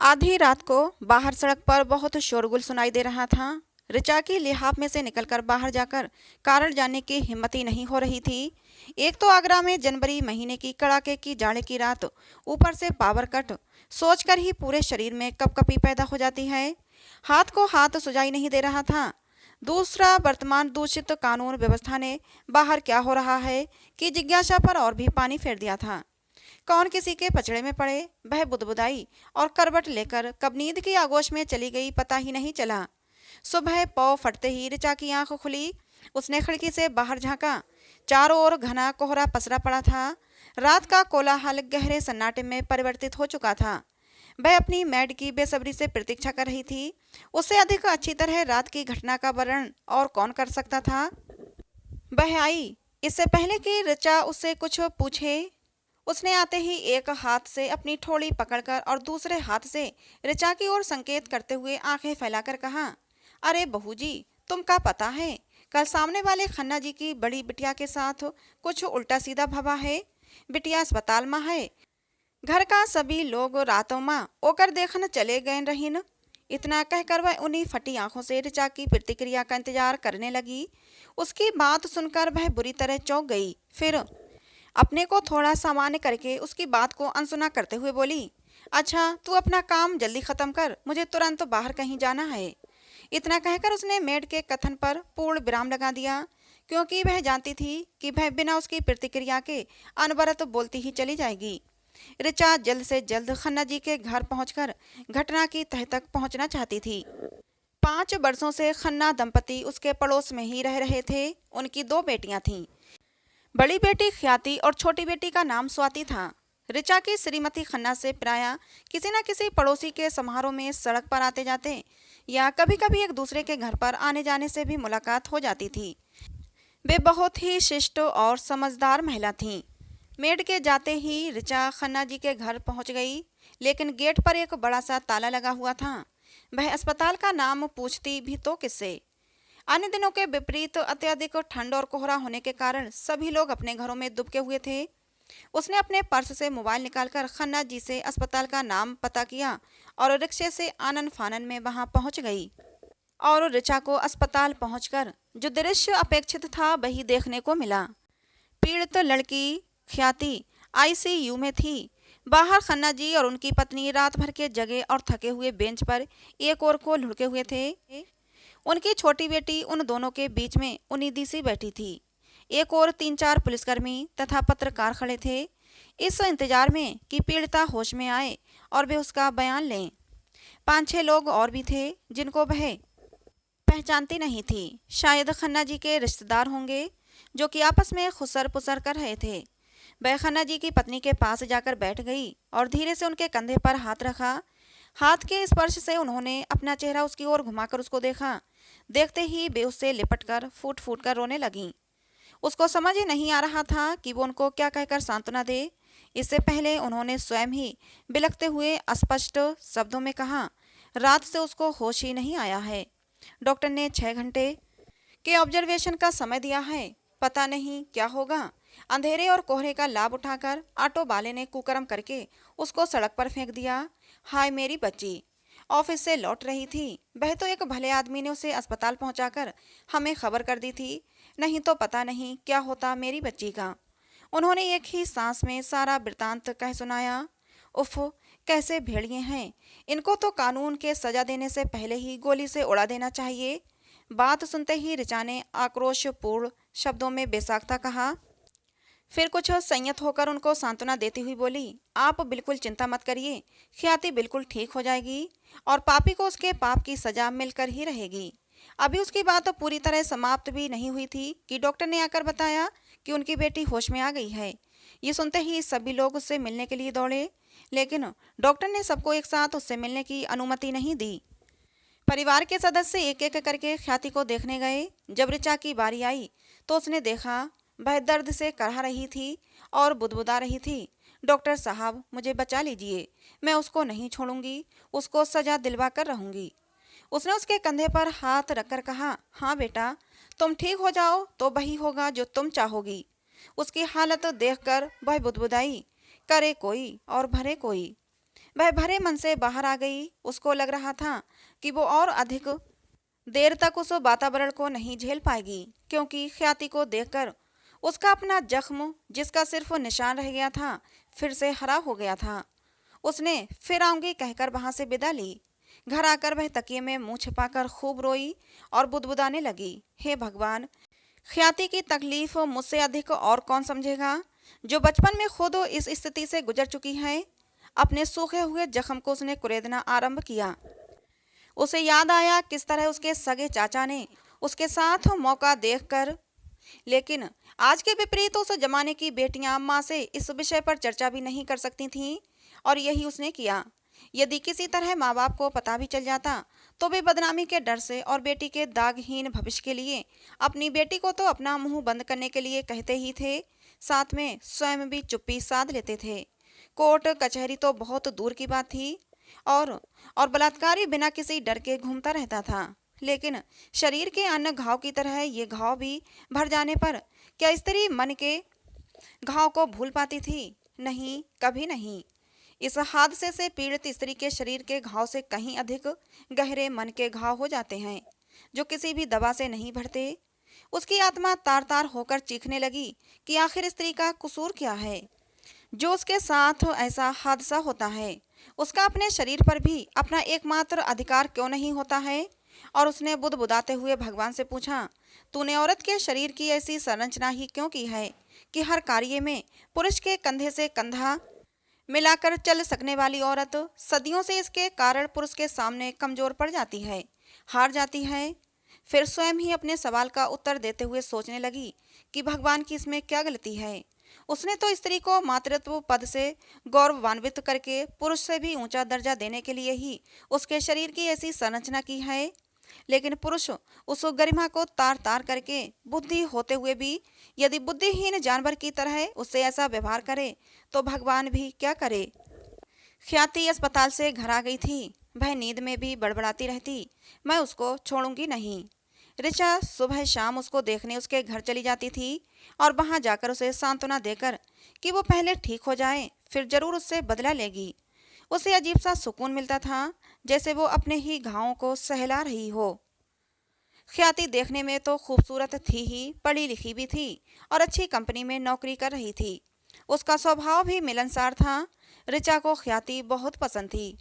आधी रात को बाहर सड़क पर बहुत शोरगुल सुनाई दे रहा था। ऋचा की लिहाफ में से निकलकर बाहर जाकर कारण जानने की हिम्मत ही नहीं हो रही थी। एक तो आगरा में जनवरी महीने की कड़ाके की जाड़े की रात, ऊपर से पावर कट, सोचकर ही पूरे शरीर में कपकपी पैदा हो जाती है। हाथ को हाथ सुझाई नहीं दे रहा था। दूसरा, वर्तमान दूषित कानून व्यवस्था ने बाहर क्या हो रहा है कि जिज्ञासा पर और भी पानी फेर दिया था। कौन किसी के पचड़े में पड़े, वह बुदबुदाई और करवट लेकर कब नींद की आगोश में चली गई पता ही नहीं चला। सुबह पौ फटते ही ऋचा की आंख खुली। उसने खिड़की से बाहर झांका। चारों ओर घना कोहरा पसरा पड़ा था। रात का कोलाहल गहरे सन्नाटे में परिवर्तित हो चुका था। वह अपनी मैड की बेसब्री से प्रतीक्षा कर रही थी। उससे अधिक अच्छी तरह रात की घटना का वर्णन और कौन कर सकता था। वह आई इससे पहले कि ऋचा उससे कुछ पूछे। उसने आते ही एक हाथ से अपनी ठोड़ी पकड़कर और दूसरे हाथ से ऋचा की ओर संकेत करते हुए आंखें फैलाकर कहा, अरे बहू जी, तुम का पता है कल सामने वाले खन्ना जी की बड़ी बिटिया के साथ कुछ उल्टा सीधा भवा है। बिटिया अस्पताल में है। घर का सभी लोग रातों में ओकर देखन चले गए रहीन। इतना कहकर वह उन्हीं फटी आंखों से ऋचा की प्रतिक्रिया का इंतजार करने लगी। उसकी बात सुनकर वह बुरी तरह चौंक गई। फिर अपने को थोड़ा सामान्य करके उसकी बात को अनसुना करते हुए बोली, अच्छा तू अपना काम जल्दी खत्म कर, मुझे तुरंत बाहर कहीं जाना है। इतना कहकर उसने मेड के कथन पर पूर्ण विराम लगा दिया, क्योंकि वह जानती थी कि वह बिना उसकी प्रतिक्रिया के अनवरत बोलती ही चली जाएगी। ऋचा जल्द से जल्द खन्ना जी के घर पहुंचकर घटना की तह तक पहुंचना चाहती थी। 5 वर्षों से खन्ना दंपति उसके पड़ोस में ही रह रहे थे। उनकी 2 बेटियां थीं। बड़ी बेटी ख्याति और छोटी बेटी का नाम स्वाति था। ऋचा की श्रीमती खन्ना से प्रायः किसी न किसी पड़ोसी के समारोह में सड़क पर आते जाते या कभी कभी एक दूसरे के घर पर आने जाने से भी मुलाकात हो जाती थी। वे बहुत ही शिष्ट और समझदार महिला थीं। मेड के जाते ही ऋचा खन्ना जी के घर पहुंच गई, लेकिन गेट पर एक बड़ा सा ताला लगा हुआ था। वह अस्पताल का नाम पूछती भी तो किससे। अन्य दिनों के विपरीत अत्यधिक ठंड और कोहरा होने के कारण सभी लोग अपने घरों में दुबके हुए थे। उसने अपने पर्स से मोबाइल निकालकर खन्ना जी से अस्पताल का नाम पता किया और रिक्शे से आनन फानन में वहां पहुंच गई। और ऋचा को अस्पताल पहुंचकर जो दृश्य अपेक्षित था वही देखने को मिला। पीड़ित लड़की ख्याति आईसीयू में थी। बाहर खन्ना जी और उनकी पत्नी रात भर के जगे और थके हुए बेंच पर एक और को लुढ़के हुए थे। उनकी छोटी बेटी उन दोनों के बीच में उन्नीदी सी बैठी थी। एक और 3-4 पुलिसकर्मी तथा पत्रकार खड़े थे, इस इंतजार में कि पीड़िता होश में आए और वे उसका बयान लें। 5-6 लोग और भी थे जिनको वह पहचानती नहीं थी। शायद खन्ना जी के रिश्तेदार होंगे जो कि आपस में खुसर पुसर कर रहे थे। वह खन्ना जी की पत्नी के पास जाकर बैठ गई और धीरे से उनके कंधे पर हाथ रखा। हाथ के स्पर्श से उन्होंने अपना चेहरा उसकी ओर घुमाकर उसको देखा। देखते ही वे उससे लिपटकर फूट फूट कर रोने लगीं। उसको समझ ही नहीं आ रहा था कि वो उनको क्या कहकर सांत्वना दे। इससे पहले उन्होंने स्वयं ही बिलखते हुए अस्पष्ट शब्दों में कहा, रात से उसको होश ही नहीं आया है। डॉक्टर ने 6 घंटे के ऑब्जर्वेशन का समय दिया है, पता नहीं क्या होगा। अंधेरे और कोहरे का लाभ उठाकर ऑटो वाले ने कुकर्म करके उसको सड़क पर फेंक दिया। हाय मेरी बच्ची, ऑफिस से लौट रही थी, वह तो एक भले आदमी ने उसे अस्पताल पहुंचाकर हमें खबर कर दी थी, नहीं तो पता नहीं क्या होता मेरी बच्ची का। उन्होंने एक ही सांस में सारा वृतांत कह सुनाया। उफ, कैसे भेड़िए हैं, इनको तो कानून के सजा देने से पहले ही गोली से उड़ा देना चाहिए। बात सुनते ही ऋचा ने आक्रोशपूर्ण शब्दों में बेसाख्ता कहा। फिर कुछ संयत होकर उनको सांत्वना देती हुई बोली, आप बिल्कुल चिंता मत करिए, ख्याति बिल्कुल ठीक हो जाएगी और पापी को उसके पाप की सजा मिलकर ही रहेगी। अभी उसकी बात तो पूरी तरह समाप्त भी नहीं हुई थी कि डॉक्टर ने आकर बताया कि उनकी बेटी होश में आ गई है। ये सुनते ही सभी लोग उससे मिलने के लिए दौड़े, लेकिन डॉक्टर ने सबको एक साथ उससे मिलने की अनुमति नहीं दी। परिवार के सदस्य एक एक करके ख्याति को देखने गए। जब ऋचा की बारी आई तो उसने देखा वह दर्द से करहा रही थी और बुदबुदा रही थी, डॉक्टर साहब मुझे बचा लीजिए, मैं उसको नहीं छोड़ूंगी, उसको सजा दिलवा कर रहूंगी। उसने उसके कंधे पर हाथ रखकर कहा, हाँ बेटा, तुम ठीक हो जाओ तो वही होगा जो तुम चाहोगी। उसकी हालत देखकर वह बुदबुदाई, करे कोई और भरे कोई। वह भरे मन से बाहर आ गई। उसको लग रहा था कि वो और अधिक देर तक उस वातावरण को नहीं झेल पाएगी, क्योंकि ख्याति को देखकर उसका अपना जख्म, जिसका सिर्फ निशान रह गया था, फिर से हरा हो गया था। उसने फिर आऊंगी कहकर वहां से विदा ली। घर आकर वह तकिए में मुंह छिपाकर खूब रोई और बुदबुदाने लगी, हे भगवान, ख्याति की तकलीफ मुझसे अधिक और कौन समझेगा, जो बचपन में खुद इस स्थिति से गुजर चुकी है। अपने सूखे हुए जख्म को उसने कुरेदना आरंभ किया। उसे याद आया किस तरह उसके सगे चाचा ने उसके साथ मौका देखकर, लेकिन आज के विपरीत उस जमाने की बेटियां माँ से इस विषय पर चर्चा भी नहीं कर सकती थीं, और यही उसने किया। यदि किसी तरह माँ बाप को पता भी चल जाता तो वे बदनामी के डर से और बेटी के दागहीन भविष्य के लिए अपनी बेटी को तो अपना मुंह बंद करने के लिए कहते ही थे, साथ में स्वयं भी चुप्पी साध लेते थे। कोर्ट कचहरी तो बहुत दूर की बात थी, और बलात्कारी बिना किसी डर के घूमता रहता था। लेकिन शरीर के अन्य घाव की तरह ये घाव भी भर जाने पर क्या स्त्री मन के घाव को भूल पाती थी? नहीं, कभी नहीं। इस हादसे से पीड़ित स्त्री के शरीर के घाव से कहीं अधिक गहरे मन के घाव हो जाते हैं, जो किसी भी दवा से नहीं भरते। उसकी आत्मा तार तार होकर चीखने लगी कि आखिर स्त्री का कसूर क्या है, जो उसके साथ ऐसा हादसा होता है। उसका अपने शरीर पर भी अपना एकमात्र अधिकार क्यों नहीं होता है? और उसने बुदबुदाते हुए भगवान से पूछा, तूने औरत के शरीर की ऐसी संरचना ही क्यों की है कि हर कार्य में पुरुष के कंधे से कंधा मिलाकर चल सकने वाली औरत सदियों से इसके कारण पुरुष के सामने कमजोर पड़ जाती है, हार जाती है। फिर स्वयं ही अपने सवाल का उत्तर देते हुए सोचने लगी कि भगवान की इसमें क्या गलती है। उसने तो स्त्री को मातृत्व पद से गौरवान्वित करके पुरुष से भी ऊंचा दर्जा देने के लिए ही उसके शरीर की ऐसी संरचना की है, लेकिन पुरुष उस गरिमा को तार तार करके बुद्धि होते हुए भी यदि बुद्धिहीन जानवर की तरह उससे ऐसा व्यवहार करे तो भगवान भी क्या करे। ख्याति अस्पताल से घर आ गई थी। वह नींद में भी बड़बड़ाती रहती, मैं उसको छोड़ूंगी नहीं। ऋचा सुबह शाम उसको देखने उसके घर चली जाती थी, और वहां जाकर उसे सांत्वना देकर कि वो पहले ठीक हो जाए, फिर जरूर उससे बदला लेगी। उसे अजीब सा सुकून मिलता था, जैसे वो अपने ही घावों को सहला रही हो। ख्याति देखने में तो खूबसूरत थी ही, पढ़ी लिखी भी थी और अच्छी कंपनी में नौकरी कर रही थी। उसका स्वभाव भी मिलनसार था। ऋचा को ख्याति बहुत पसंद थी।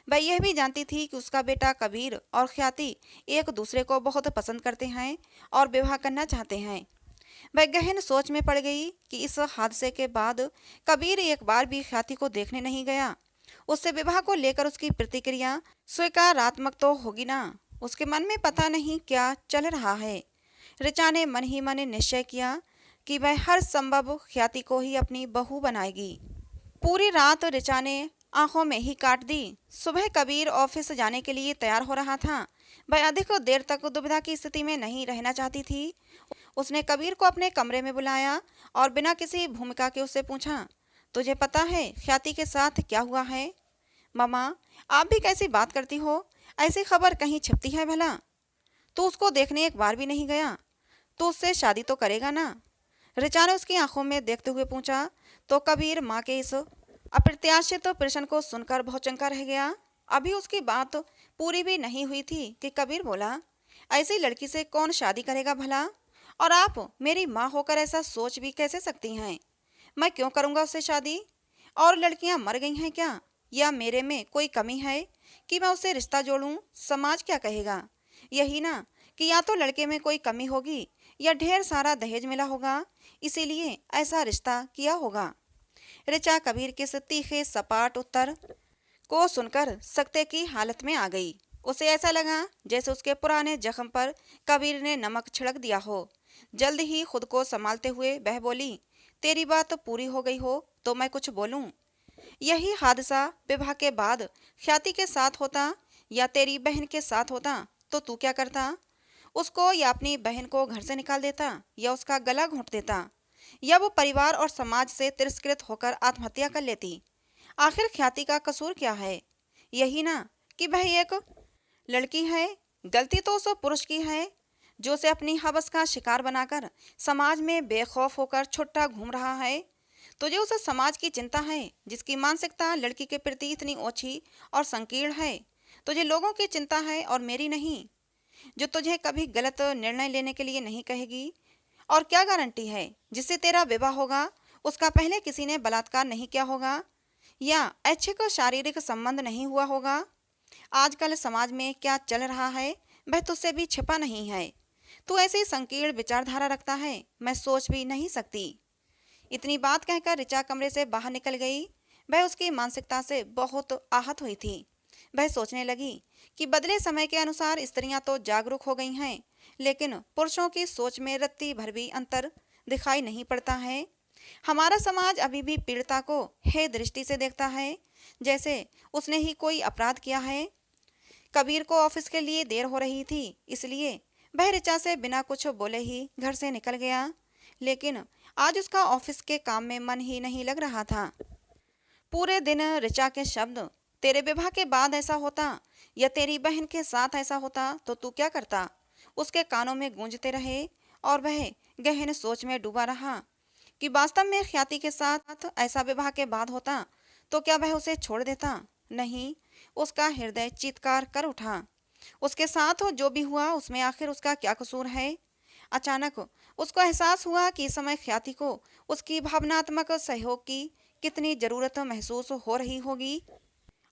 वह यह भी जानती थी कि उसका बेटा कबीर और ख्याति एक दूसरे को बहुत पसंद करते हैं और विवाह करना चाहते हैं। वह गहन सोच में पड़ गई कि इस हादसे के बाद कबीर एक बार भी ख्याति को देखने नहीं गया। उससे विवाह को लेकर उसकी प्रतिक्रिया स्वीकारात्मक तो होगी ना। उसके मन में पता नहीं क्या चल रहा है। ऋचा ने मन ही मन निश्चय किया कि वह हर संभव ख्याति को ही अपनी बहू बनाएगी। पूरी रात ऋचा ने आंखों में ही काट दी। सुबह कबीर ऑफिस जाने के लिए तैयार हो रहा था। वह अधिक देर तक दुविधा की स्थिति में नहीं रहना चाहती थी। उसने कबीर को अपने कमरे में बुलाया और बिना किसी भूमिका के उससे पूछा, तुझे पता है ख्याति के साथ क्या हुआ है? ममा, आप भी कैसी बात करती हो? ऐसी खबर कहीं छिपती है भला? तू उसको देखने एक बार भी नहीं गया, तो उससे शादी तो करेगा ना? ऋचा ने उसकी आंखों में देखते हुए पूछा। तो कबीर माँ के इस अप्रत्याशित प्रश्न को सुनकर बहुत चंका रह गया। अभी उसकी बात पूरी भी नहीं हुई थी कि कबीर बोला, ऐसी लड़की से कौन शादी करेगा भला? और आप मेरी माँ होकर ऐसा सोच भी कैसे सकती हैं? मैं क्यों करूँगा उससे शादी? और लड़कियाँ मर गई हैं क्या? या मेरे में कोई कमी है कि मैं उससे रिश्ता जोड़ूं? समाज क्या कहेगा? यही ना कि या तो लड़के में कोई कमी होगी या ढेर सारा दहेज मिला होगा, इसीलिए ऐसा रिश्ता किया होगा। ऋचा कबीर के इस तीखे सपाट उत्तर को सुनकर सकते की हालत में आ गई। उसे ऐसा लगा जैसे उसके पुराने जख्म पर कबीर ने नमक छिड़क दिया हो। जल्द ही खुद को संभालते हुए वह बोली, तेरी बात पूरी हो गई हो तो मैं कुछ बोलूं? यही हादसा विवाह के बाद ख्याति के साथ होता या तेरी बहन के साथ होता तो तू क्या करता? उसको या अपनी बहन को घर से निकाल देता, या उसका गला घोंट देता, या वो परिवार और समाज से तिरस्कृत होकर आत्महत्या कर लेती? आखिर ख्याति का कसूर क्या है? यही ना कि वह एक लड़की है। गलती तो उस पुरुष की है जो उसे अपनी हवस का शिकार बनाकर समाज में बेखौफ होकर छुट्टा घूम रहा है। तुझे उस समाज की चिंता है जिसकी मानसिकता लड़की के प्रति इतनी ओछी और संकीर्ण है। तुझे लोगों की चिंता है और मेरी नहीं, जो तुझे कभी गलत निर्णय लेने के लिए नहीं कहेगी। और क्या गारंटी है जिससे तेरा विवाह होगा उसका पहले किसी ने बलात्कार नहीं किया होगा या ऐच्छिक शारीरिक संबंध नहीं हुआ होगा। आजकल समाज में क्या चल रहा है वह तुझसे भी छिपा नहीं है। तू ऐसी संकीर्ण विचारधारा रखता है, मैं सोच भी नहीं सकती। इतनी बात कहकर ऋचा कमरे से बाहर निकल गई। वह उसकी मानसिकता से बहुत आहत हुई थी। वह सोचने लगी कि बदले समय के अनुसार स्त्रियां तो जागरूक हो गई हैं, लेकिन पुरुषों की सोच में रत्ती भर भी अंतर दिखाई नहीं पड़ता है। हमारा समाज अभी भी पीड़िता को हे दृष्टि से देखता है, जैसे उसने ही कोई अपराध किया है। कबीर को ऑफिस के लिए देर हो रही थी, इसलिए वह ऋचा से बिना कुछ बोले ही घर से निकल गया। लेकिन आज उसका ऑफिस के काम में मन ही नहीं लग रहा था। पूरे दिन ऋचा के शब्द, तेरे विवाह के बाद ऐसा होता या तेरी बहन के साथ ऐसा होता तो तू क्या करता, उसके कानों में गूंजते रहे और वह गहन सोच में डूबा रहा कि वास्तव में ख्याति के साथ ऐसा विवाह के बाद होता तो क्या वह उसे छोड़ देता। नहीं, उसका हृदय चीत्कार कर उठा। उसके साथ जो भी हुआ उसमें आखिर उसका क्या कसूर है। अचानक उसको एहसास हुआ कि इस समय ख्याति को उसकी भावनात्मक सहयोग की कितनी जरूरत महसूस हो रही होगी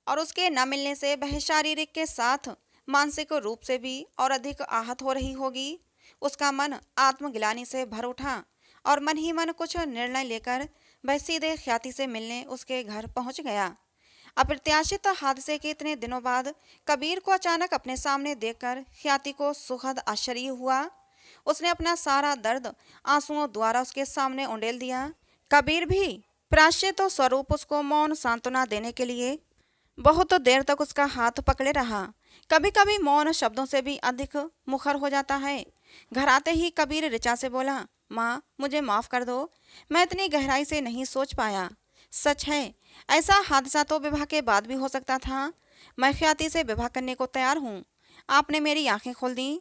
और उसके न मिलने से वह शारीरिक के साथ मानसिक रूप से भी और अधिक आहत हो रही होगी। उसका मन आत्मग्लानि से भर उठा और मन ही मन कुछ निर्णय लेकर वह सीधे ख्याति से मिलने उसके घर पहुंच गया। अप्रत्याशित हादसे के इतने दिनों बाद कबीर को अचानक अपने सामने देखकर ख्याति को सुखद आश्चर्य हुआ। उसने अपना सारा दर्द आंसुओं द्वारा उसके सामने उंडेल दिया। कबीर भी प्रायश्चित स्वरूप उसको मौन सांत्वना देने के लिए बहुत देर तक उसका हाथ पकड़े रहा। कभी कभी मौन शब्दों से भी अधिक मुखर हो जाता है। घर आते ही कबीर ऋचा से बोला, माँ मुझे माफ कर दो, मैं इतनी गहराई से नहीं सोच पाया। सच है, ऐसा हादसा तो विवाह के बाद भी हो सकता था। मैं ख्याति से विवाह करने को तैयार हूँ, आपने मेरी आंखें खोल दी।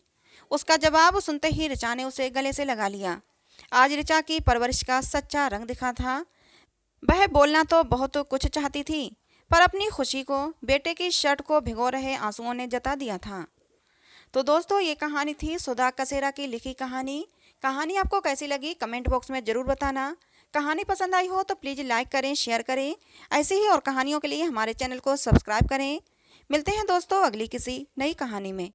उसका जवाब सुनते ही ऋचा ने उसे गले से लगा लिया। आज ऋचा की परवरिश का सच्चा रंग दिखा था। वह बोलना तो बहुत कुछ चाहती थी, पर अपनी खुशी को बेटे की शर्ट को भिगो रहे आंसुओं ने जता दिया था। तो दोस्तों, ये कहानी थी सुधा कसेरा की लिखी कहानी। कहानी आपको कैसी लगी कमेंट बॉक्स में ज़रूर बताना। कहानी पसंद आई हो तो प्लीज़ लाइक करें, शेयर करें। ऐसे ही और कहानियों के लिए हमारे चैनल को सब्सक्राइब करें। मिलते हैं दोस्तों अगली किसी नई कहानी में।